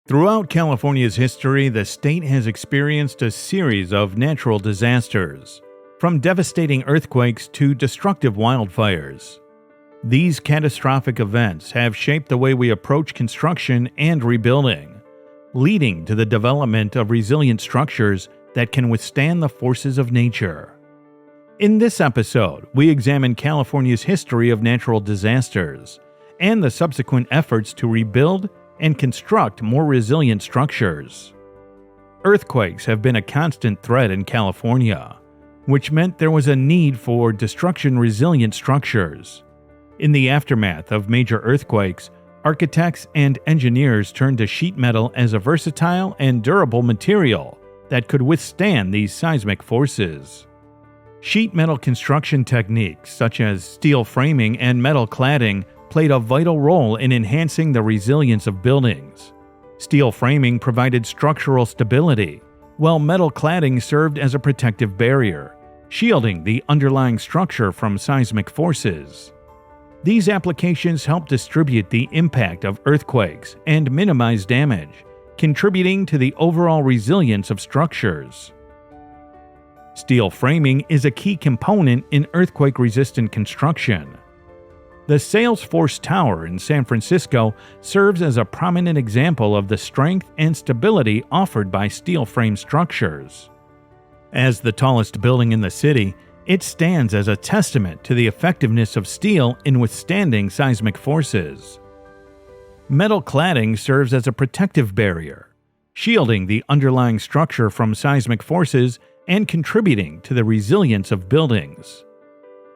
Throughout California's history, the state has experienced a series of natural disasters, from devastating earthquakes to destructive wildfires. These catastrophic events have shaped the way we approach construction and rebuilding, leading to the development of resilient structures that can withstand the forces of nature. In this episode, we examine California's history of natural disasters and the subsequent efforts to rebuild and construct more resilient structures. Earthquakes have been a constant threat in California, which meant there was a need for destruction-resilient structures. In the aftermath of major earthquakes, architects and engineers turned to sheet metal as a versatile and durable material that could withstand these seismic forces. Sheet metal construction techniques such as steel framing and metal cladding played a vital role in enhancing the resilience of buildings. Steel framing provided structural stability, while metal cladding served as a protective barrier, shielding the underlying structure from seismic forces. These applications help distribute the impact of earthquakes and minimize damage, contributing to the overall resilience of structures. Steel framing is a key component in earthquake-resistant construction. The Salesforce Tower in San Francisco serves as a prominent example of the strength and stability offered by steel frame structures. As the tallest building in the city, it stands as a testament to the effectiveness of steel in withstanding seismic forces. Metal cladding serves as a protective barrier, shielding the underlying structure from seismic forces and contributing to the resilience of buildings.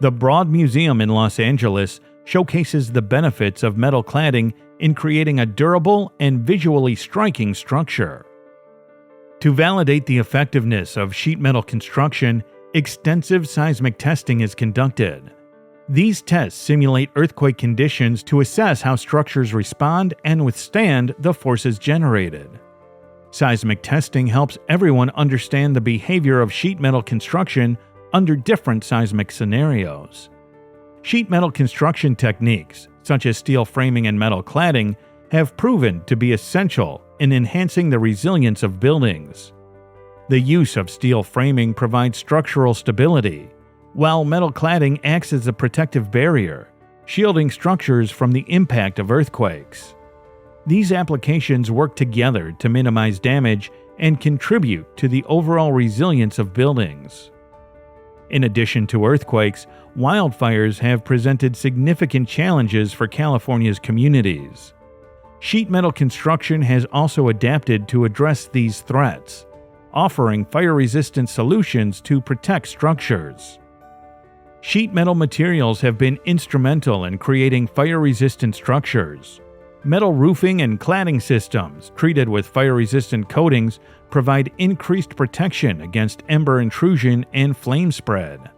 The Broad Museum in Los Angeles showcases the benefits of metal cladding in creating a durable and visually striking structure. To validate the effectiveness of sheet metal construction, extensive seismic testing is conducted. These tests simulate earthquake conditions to assess how structures respond and withstand the forces generated. Seismic testing helps everyone understand the behavior of sheet metal construction under different seismic scenarios. Sheet metal construction techniques, such as steel framing and metal cladding, have proven to be essential in enhancing the resilience of buildings. The use of steel framing provides structural stability, while metal cladding acts as a protective barrier, shielding structures from the impact of earthquakes. These applications work together to minimize damage and contribute to the overall resilience of buildings. In addition to earthquakes, wildfires have presented significant challenges for California's communities. Sheet metal construction has also adapted to address these threats, offering fire-resistant solutions to protect structures. Sheet metal materials have been instrumental in creating fire-resistant structures. Metal roofing and cladding systems, treated with fire-resistant coatings, provide increased protection against ember intrusion and flame spread.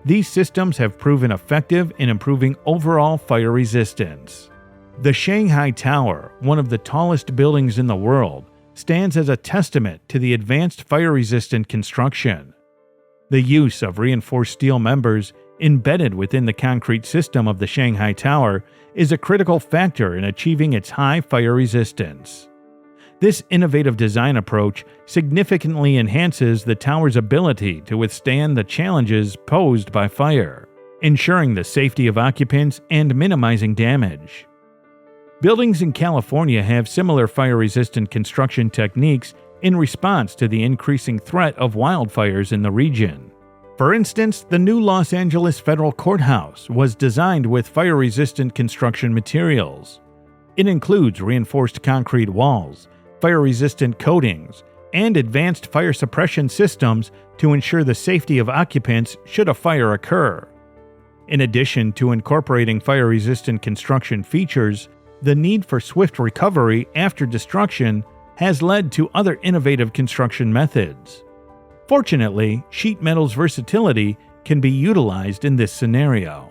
These systems have proven effective in improving overall fire resistance. The Shanghai Tower, one of the tallest buildings in the world, stands as a testament to the advanced fire-resistant construction. The use of reinforced steel members embedded within the concrete system of the Shanghai Tower is a critical factor in achieving its high fire resistance. This innovative design approach significantly enhances the tower's ability to withstand the challenges posed by fire, ensuring the safety of occupants and minimizing damage. Buildings in California have similar fire-resistant construction techniques in response to the increasing threat of wildfires in the region. For instance, the new Los Angeles Federal Courthouse was designed with fire-resistant construction materials. It includes reinforced concrete walls, fire-resistant coatings, and advanced fire suppression systems to ensure the safety of occupants should a fire occur. In addition to incorporating fire-resistant construction features, the need for swift recovery after destruction has led to other innovative construction methods. Fortunately, sheet metal's versatility can be utilized in this scenario.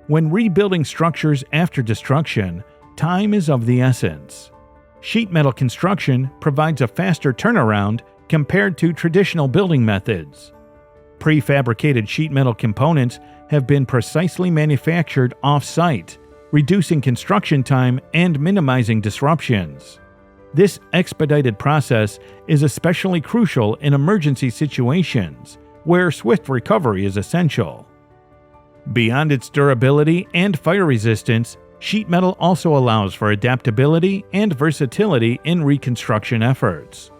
When rebuilding structures after destruction, time is of the essence. Sheet metal construction provides a faster turnaround compared to traditional building methods. Prefabricated sheet metal components have been precisely manufactured off-site, reducing construction time and minimizing disruptions. This expedited process is especially crucial in emergency situations, where swift recovery is essential. Beyond its durability and fire resistance, sheet metal also allows for adaptability and versatility in reconstruction efforts.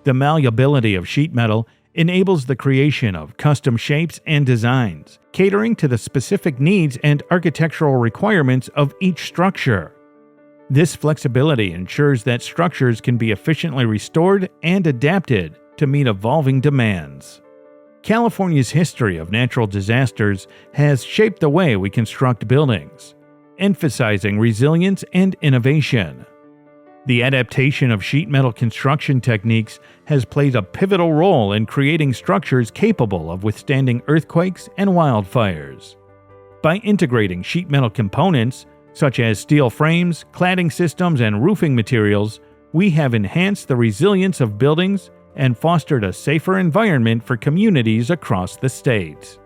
The malleability of sheet metal enables the creation of custom shapes and designs, catering to the specific needs and architectural requirements of each structure. This flexibility ensures that structures can be efficiently restored and adapted to meet evolving demands. California's history of natural disasters has shaped the way we construct buildings, emphasizing resilience and innovation. The adaptation of sheet metal construction techniques has played a pivotal role in creating structures capable of withstanding earthquakes and wildfires. By integrating sheet metal components, such as steel frames, cladding systems, and roofing materials, we have enhanced the resilience of buildings and fostered a safer environment for communities across the state.